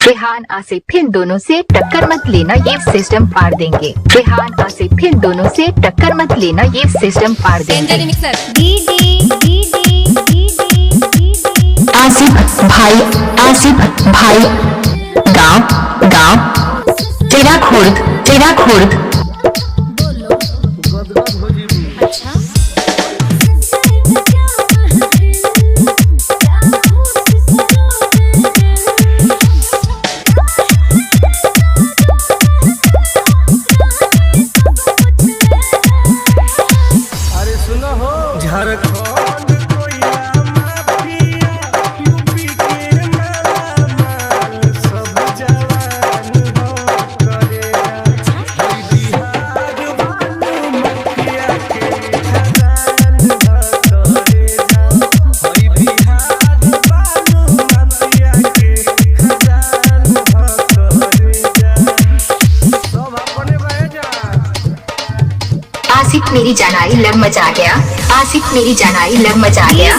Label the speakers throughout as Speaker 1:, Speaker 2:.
Speaker 1: रेहान आसिफ इन दोनों से टक्कर मत लेना, ये सिस्टम फाड़ देंगे। रेहान आसिफ इन दोनों से टक्कर मत लेना, ये सिस्टम फाड़ देंगे। आसिफ भाई गाँव तेरा खुर्द आसिफ मेरी जानाई लग मचा गया, आसिफ मेरी जानाई लग मचा गया।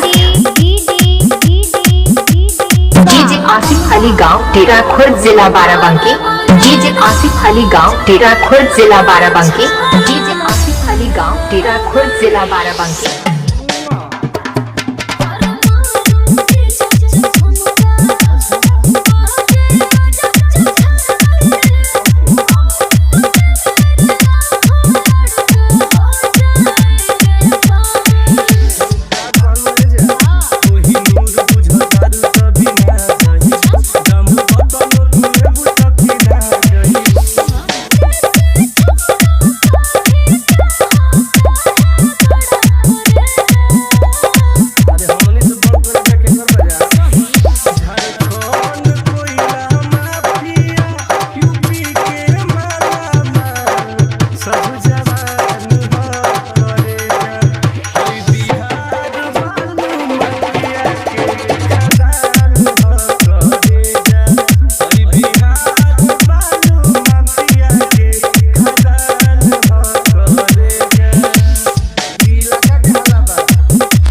Speaker 1: डीजे आसिफ अली गाँव टेरा खुर्द जिला बाराबंकी। डीजे आसिफ अली गाँव टेरा खुर्द जिला बाराबंकी। डीजे आसिफ अली गाँव टेरा खुर्द जिला बाराबंकी।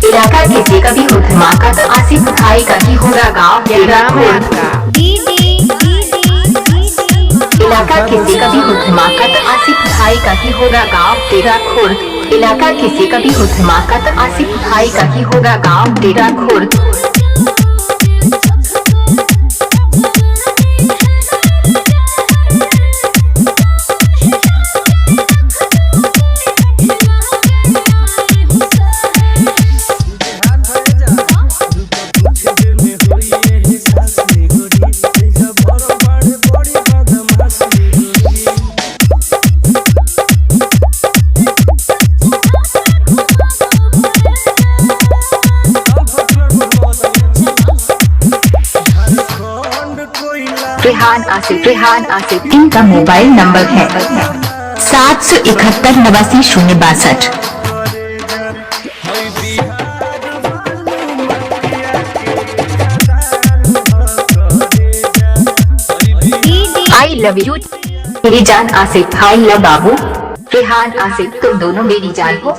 Speaker 1: इलाका किसी का भी हो धमाका तो आसिफ भाई का ही होगा गाँव टेरा खुर्द। इलाका किसी का भी हो धमाका तो आसिफ भाई का ही होगा गाँव टेरा खुर्द। इलाका किसी का भी हो धमाका तो आसिफ भाई का ही होगा गाँव टेरा खुर्द। रेहान आसिफ इनका मोबाइल नंबर है 771 89 062। आई लव यू मेरी जान आसिफ, आई लव बाबू। रेहान आसिफ तुम दोनों मेरी जान हो।